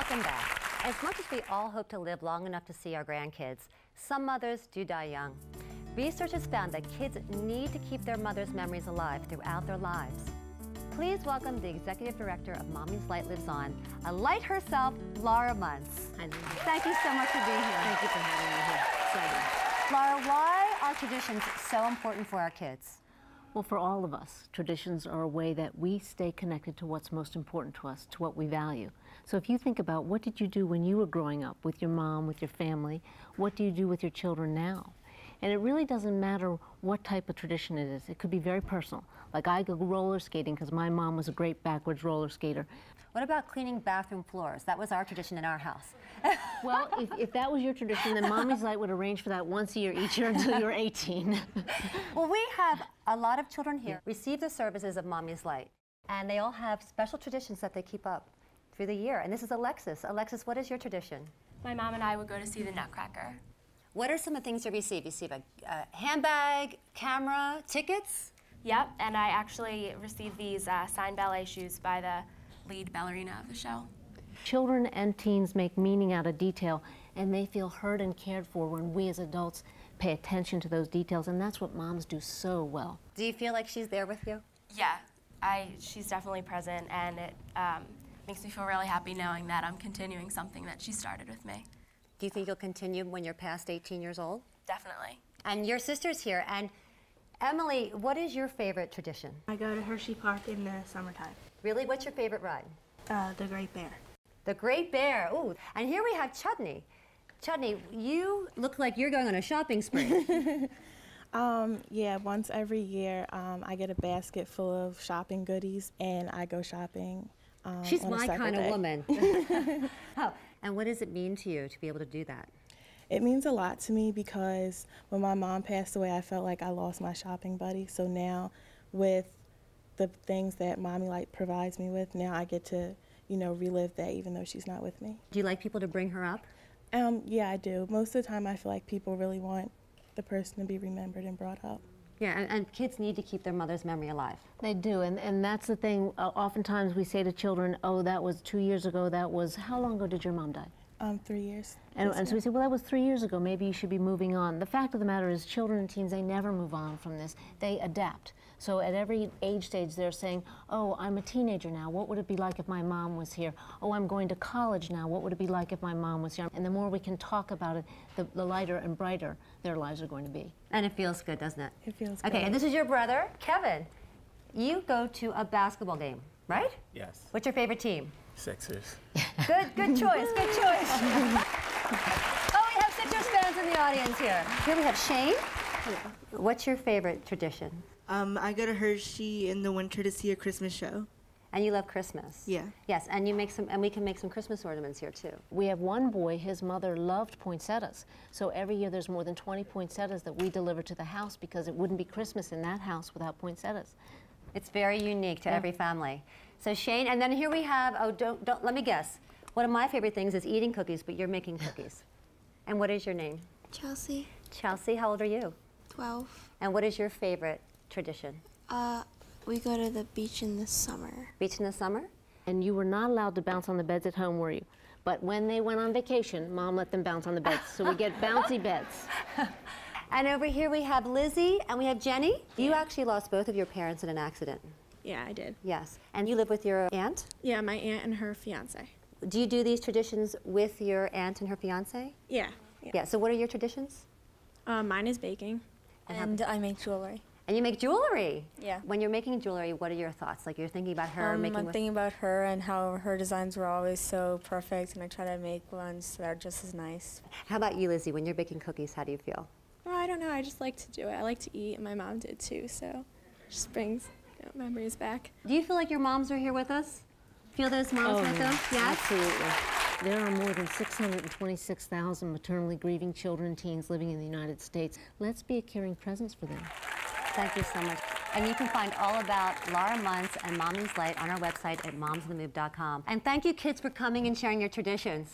Welcome back. As much as we all hope to live long enough to see our grandkids, some mothers do die young. Research has found that kids need to keep their mother's memories alive throughout their lives. Please welcome the Executive Director of Mommy's Light Lives On, a light herself, Laura Muntz. Thank you so much for being here. Thank you for having me here. Exciting. Laura, why are traditions so important for our kids? Well, for all of us, traditions are a way that we stay connected to what's most important to us, to what we value. So if you think about what did you do when you were growing up with your mom, with your family, what do you do with your children now? And it really doesn't matter what type of tradition it is. It could be very personal. Like I go roller skating because my mom was a great backwards roller skater. What about cleaning bathroom floors? That was our tradition in our house. Well, if that was your tradition, then Mommy's Light would arrange for that once a year each year until you're 18. Well, we have a lot of children here receive the services of Mommy's Light, and they all have special traditions that they keep up through the year. And this is Alexis. Alexis, what is your tradition? My mom and I would go to see the Nutcracker. What are some of the things you receive? You receive a handbag, camera, tickets? Yep, and I actually received these signed ballet shoes by the lead ballerina of the show. Children and teens make meaning out of detail, and they feel heard and cared for when we as adults pay attention to those details, and that's what moms do so well. Do you feel like she's there with you? Yeah, she's definitely present, and it makes me feel really happy knowing that I'm continuing something that she started with me. Do you think you'll continue when you're past 18 years old? Definitely. And your sister's here, and Emily, what is your favorite tradition? I go to Hershey Park in the summertime. Really? What's your favorite ride? The Great Bear. The Great Bear. Ooh. And here we have Chudney. Chudney, you look like you're going on a shopping spree. Yeah, once every year I get a basket full of shopping goodies and I go shopping. She's on my kind day. of woman. Oh, and what does it mean to you to be able to do that? It means a lot to me because when my mom passed away, I felt like I lost my shopping buddy. So now with the things that Mommy Light provides me with, now I get to, you know, relive that even though she's not with me. Do you like people to bring her up? Yeah, I do. Most of the time I feel like people really want the person to be remembered and brought up. Yeah, and kids need to keep their mother's memory alive. They do, and that's the thing. Oftentimes we say to children, oh, that was 2 years ago, that was, how long ago did your mom die? 3 years. And so we say, well, that was 3 years ago, maybe you should be moving on. The fact of the matter is children and teens, they never move on from this. They adapt. So at every age stage, they're saying, oh, I'm a teenager now. What would it be like if my mom was here? Oh, I'm going to college now. What would it be like if my mom was here? And the more we can talk about it, the lighter and brighter their lives are going to be. And it feels good, doesn't it? It feels good. Okay, and this is your brother, Kevin. You go to a basketball game, right? Yes. What's your favorite team? Sixers. Good choice, good choice. Oh, we have Sixers fans in the audience here. Here we have Shane. What's your favorite tradition? I go to Hershey in the winter to see a Christmas show. And you love Christmas? Yeah. Yes, and you make some, and we can make some Christmas ornaments here too. We have one boy, his mother loved poinsettias. So every year there's more than 20 poinsettias that we deliver to the house because it wouldn't be Christmas in that house without poinsettias. It's very unique to every family. So Shane, and then here we have, oh, don't, let me guess. One of my favorite things is eating cookies, but you're making cookies. And what is your name? Chelsea. Chelsea, how old are you? 12. And what is your favorite tradition? We go to the beach in the summer. Beach in the summer? And you were not allowed to bounce on the beds at home, were you? But when they went on vacation, Mom let them bounce on the beds. So we get bouncy beds. And over here we have Lizzie and we have Jenny. You actually lost both of your parents in an accident. Yeah, I did. Yes. And you live with your aunt? Yeah, my aunt and her fiance. Do you do these traditions with your aunt and her fiance? Yeah. Yeah, so what are your traditions? Mine is baking. And I make jewelry. And you make jewelry? Yeah. When you're making jewelry, what are your thoughts? Like you're thinking about her making... I'm thinking about her and how her designs were always so perfect, and I try to make ones that are just as nice. How about you, Lizzie? When you're baking cookies, how do you feel? Oh, I don't know, I just like to do it. I like to eat, and my mom did too, so it just brings memories back. Do you feel like your moms are here with us? Feel those moms with us? Yes? Absolutely. There are more than 626,000 maternally grieving children and teens living in the United States. Let's be a caring presence for them. Thank you so much. And you can find all about Laura Muntz and Mommy's Light on our website at momsonthemove.com. And thank you, kids, for coming and sharing your traditions.